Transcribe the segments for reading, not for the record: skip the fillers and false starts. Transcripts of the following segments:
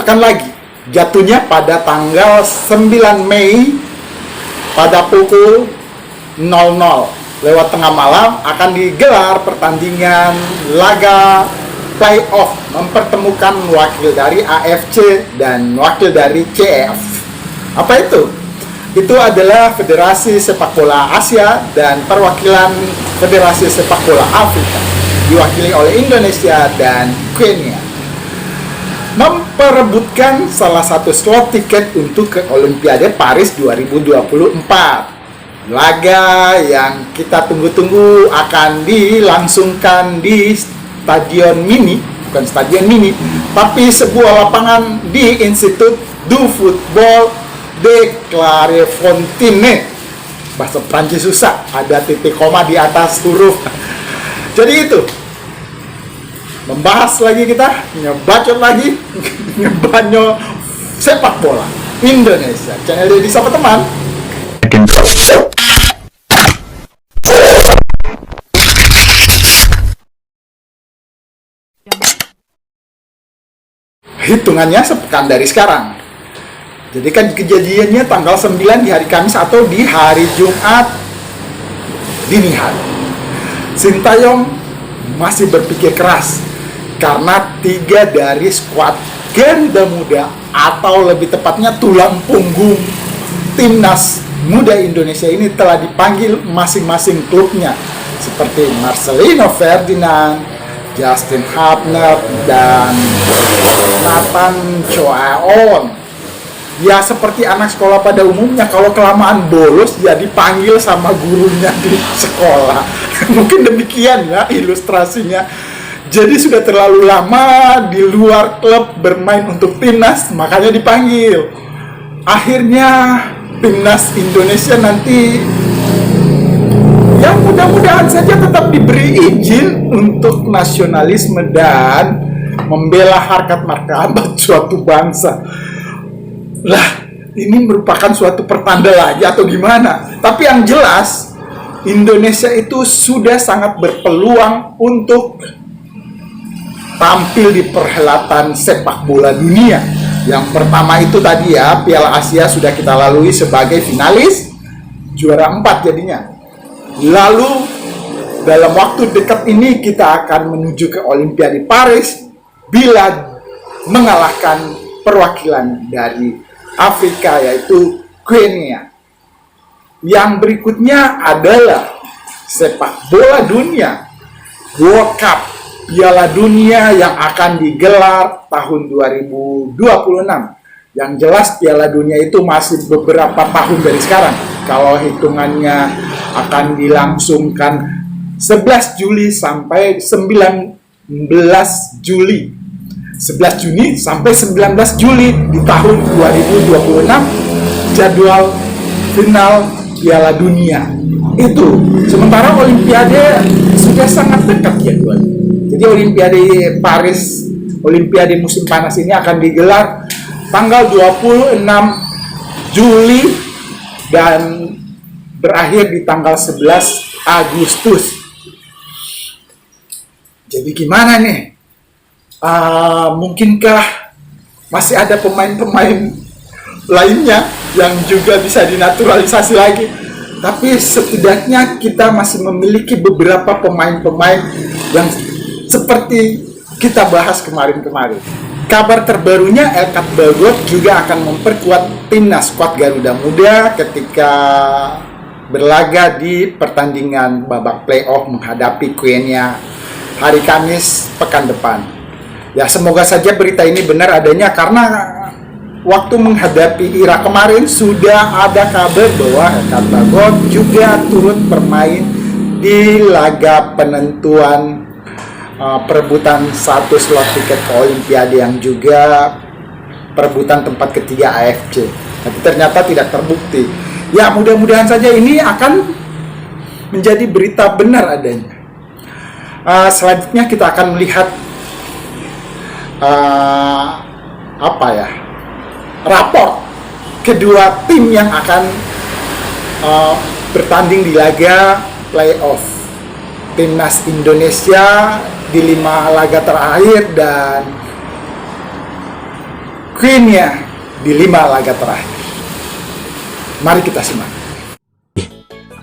pekan lagi. Jatuhnya pada tanggal 9 Mei pada pukul 00 lewat tengah malam akan digelar pertandingan laga playoff mempertemukan wakil dari AFC dan wakil dari CEF. Apa itu? Itu adalah Federasi Sepak Bola Asia dan perwakilan Federasi Sepak Bola Afrika, diwakili oleh Indonesia dan Kenya, memperebutkan salah satu slot tiket untuk ke Olimpiade Paris 2024. Laga yang kita tunggu-tunggu akan dilangsungkan di stadion mini, bukan stadion mini, tapi sebuah lapangan di Institut du Football de Clairefontaine. Bahasa Prancis susah, ada titik koma di atas huruf. Jadi itu, membahas lagi kita, ngebacot lagi, ngebanyo sepak bola Indonesia. Channel Deddy Sapa Teman. Hitungannya sepekan dari sekarang. Jadi kan kejadiannya tanggal 9 di hari Kamis atau di hari Jumat dini hari. Sintayong masih berpikir keras karena 3 dari skuad ganda muda atau lebih tepatnya tulang punggung timnas muda Indonesia ini telah dipanggil masing-masing klubnya, seperti Marcelino Ferdinand, Justin Hapner, dan Nathan Choaon. Ya seperti anak sekolah pada umumnya, kalau kelamaan bolos ya dipanggil sama gurunya di sekolah. Mungkin demikian ya ilustrasinya. Jadi sudah terlalu lama di luar klub bermain untuk timnas, makanya dipanggil. Akhirnya timnas Indonesia nanti yang mudah-mudahan saja tetap diberi izin untuk nasionalisme dan membela harkat martabat suatu bangsa. Lah, ini merupakan suatu pertanda lagi atau gimana? Tapi yang jelas, Indonesia itu sudah sangat berpeluang untuk tampil di perhelatan sepak bola dunia. Yang pertama itu tadi ya, Piala Asia sudah kita lalui sebagai finalis, juara 4 jadinya. Lalu, dalam waktu dekat ini kita akan menuju ke Olimpiade Paris bila mengalahkan perwakilan dari Afrika, yaitu Kenya. Yang berikutnya adalah sepak bola dunia, World Cup, Piala Dunia yang akan digelar tahun 2026. Yang jelas Piala Dunia itu masih beberapa tahun dari sekarang. Kalau hitungannya akan dilangsungkan 11 Juli sampai 19 Juli. 11 Juni sampai 19 Juli di tahun 2026 jadwal final Piala Dunia itu. Sementara Olimpiade sudah sangat dekat jadwalnya. Jadi Olimpiade Paris, Olimpiade musim panas ini akan digelar tanggal 26 Juli dan berakhir di tanggal 11 Agustus. Jadi gimana nih? Mungkinkah masih ada pemain-pemain lainnya yang juga bisa dinaturalisasi lagi? Tapi setidaknya kita masih memiliki beberapa pemain-pemain yang seperti kita bahas kemarin-kemarin. Kabar terbarunya Elkat Bagot juga akan memperkuat timnas skuad Garuda Muda ketika berlaga di pertandingan babak playoff menghadapi Kenya hari Kamis pekan depan. Ya semoga saja berita ini benar adanya, karena waktu menghadapi Irak kemarin sudah ada kabar bahwa Elkat Bagot juga turut bermain di laga penentuan perebutan satu slot tiket ke Olimpiade yang juga perebutan tempat ketiga AFC. Tapi ternyata tidak terbukti. Ya mudah-mudahan saja ini akan menjadi berita benar adanya. Selanjutnya kita akan melihat rapor kedua tim yang akan bertanding di laga playoff. Timnas Indonesia di 5 laga terakhir dan Queen-nya di 5 laga terakhir. Mari kita simak.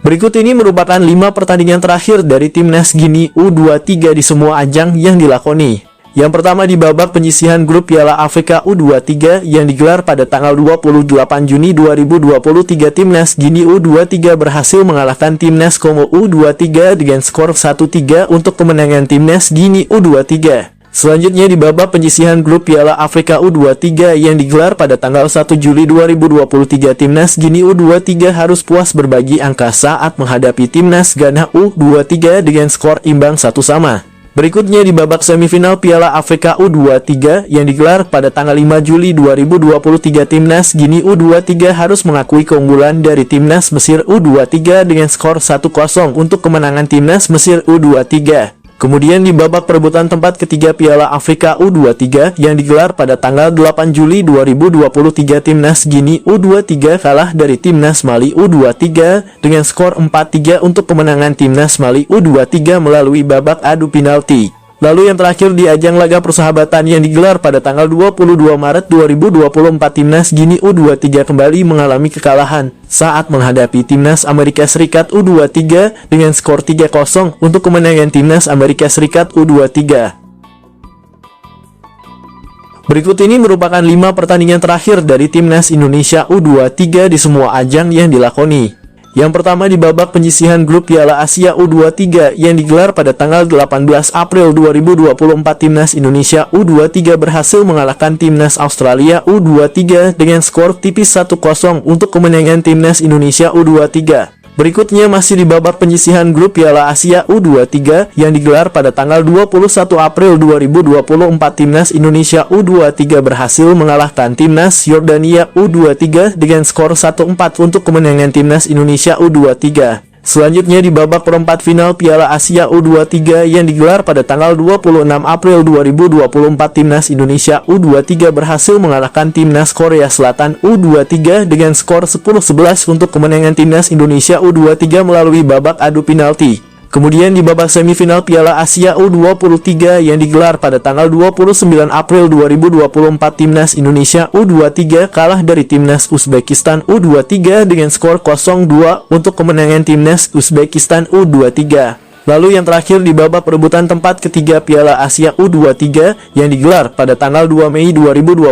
Berikut ini merupakan 5 pertandingan terakhir dari Timnas Guinea U23 di semua ajang yang dilakoni. Yang pertama di babak penyisihan grup Piala Afrika U23 yang digelar pada tanggal 28 Juni 2023, Timnas Guinea U23 berhasil mengalahkan Timnas Kongo U23 dengan skor 1-3 untuk kemenangan Timnas Guinea U23. Selanjutnya di babak penyisihan grup Piala Afrika U23 yang digelar pada tanggal 1 Juli 2023, Timnas Guinea U23 harus puas berbagi angka saat menghadapi Timnas Ghana U23 dengan skor imbang 1-1. Berikutnya di babak semifinal Piala Afrika U23 yang digelar pada tanggal 5 Juli 2023, Timnas Guinea U23 harus mengakui keunggulan dari Timnas Mesir U23 dengan skor 1-0 untuk kemenangan Timnas Mesir U23. Kemudian di babak perebutan tempat ketiga Piala Afrika U23 yang digelar pada tanggal 8 Juli 2023, Timnas Guinea U23 kalah dari Timnas Mali U23 dengan skor 4-3 untuk kemenangan Timnas Mali U23 melalui babak adu penalti. Lalu yang terakhir di ajang laga persahabatan yang digelar pada tanggal 22 Maret 2024, Timnas Guinea U23 kembali mengalami kekalahan saat menghadapi Timnas Amerika Serikat U23 dengan skor 3-0 untuk kemenangan Timnas Amerika Serikat U23. Berikut ini merupakan 5 pertandingan terakhir dari Timnas Indonesia U23 di semua ajang yang dilakoni. Yang pertama di babak penyisihan grup Piala Asia U23 yang digelar pada tanggal 18 April 2024, Timnas Indonesia U23 berhasil mengalahkan Timnas Australia U23 dengan skor tipis 1-0 untuk kemenangan Timnas Indonesia U23. Berikutnya masih di babak penyisihan grup Piala Asia U23 yang digelar pada tanggal 21 April 2024, Timnas Indonesia U23 berhasil mengalahkan Timnas Yordania U23 dengan skor 1-4 untuk kemenangan Timnas Indonesia U23. Selanjutnya di babak perempat final Piala Asia U23 yang digelar pada tanggal 26 April 2024, Timnas Indonesia U23 berhasil mengalahkan Timnas Korea Selatan U23 dengan skor 10-11 untuk kemenangan Timnas Indonesia U23 melalui babak adu penalti. Kemudian di babak semifinal Piala Asia U23 yang digelar pada tanggal 29 April 2024, Timnas Indonesia U23 kalah dari Timnas Uzbekistan U23 dengan skor 0-2 untuk kemenangan Timnas Uzbekistan U23. Lalu yang terakhir di babak perebutan tempat ketiga Piala Asia U23 yang digelar pada tanggal 2 Mei 2024,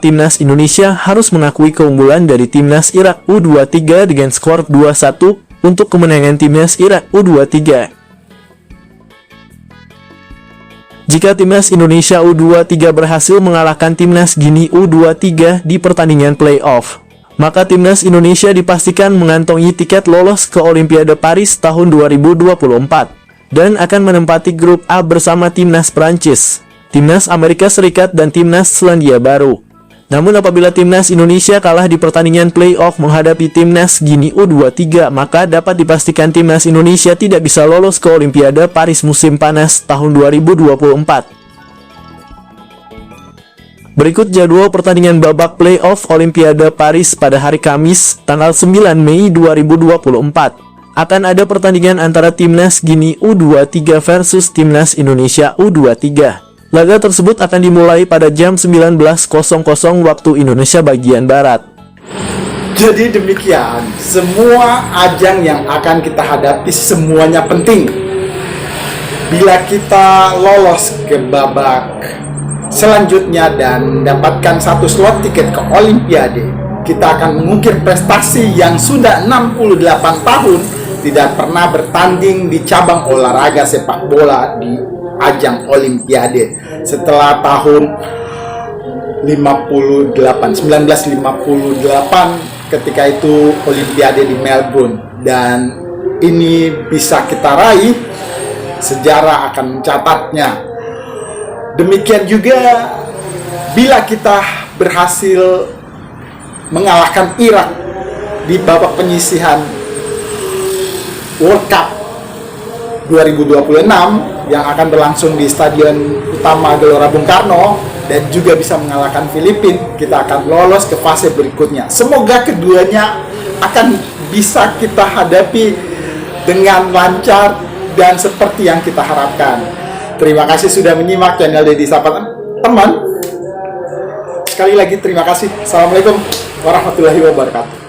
Timnas Indonesia harus mengakui keunggulan dari Timnas Irak U23 dengan skor 2-1 untuk kemenangan Timnas Irak U23. Jika Timnas Indonesia U23 berhasil mengalahkan Timnas Guinea U23 di pertandingan playoff, maka Timnas Indonesia dipastikan mengantongi tiket lolos ke Olimpiade Paris tahun 2024 dan akan menempati grup A bersama Timnas Prancis, Timnas Amerika Serikat, dan Timnas Selandia Baru. Namun apabila Timnas Indonesia kalah di pertandingan playoff menghadapi Timnas Guinea U23, maka dapat dipastikan Timnas Indonesia tidak bisa lolos ke Olimpiade Paris musim panas tahun 2024. Berikut jadwal pertandingan babak playoff Olimpiade Paris pada hari Kamis, tanggal 9 Mei 2024. Akan ada pertandingan antara Timnas Guinea U23 versus Timnas Indonesia U23. Laga tersebut akan dimulai pada jam 19.00 waktu Indonesia bagian Barat. Jadi demikian, semua ajang yang akan kita hadapi semuanya penting. Bila kita lolos ke babak selanjutnya dan mendapatkan satu slot tiket ke Olimpiade, kita akan mengukir prestasi yang sudah 68 tahun tidak pernah bertanding di cabang olahraga sepak bola di ajang Olimpiade setelah tahun 1958 ketika itu Olimpiade di Melbourne, dan ini bisa kita raih, sejarah akan mencatatnya. Demikian juga bila kita berhasil mengalahkan Irak di babak penyisihan World Cup 2026 yang akan berlangsung di Stadion Utama Gelora Bung Karno, dan juga bisa mengalahkan Filipina, kita akan lolos ke fase berikutnya. Semoga keduanya akan bisa kita hadapi dengan lancar dan seperti yang kita harapkan. Terima kasih sudah menyimak channel Deddy Sapa Teman. sekali lagi terima kasih. Assalamualaikum warahmatullahi wabarakatuh.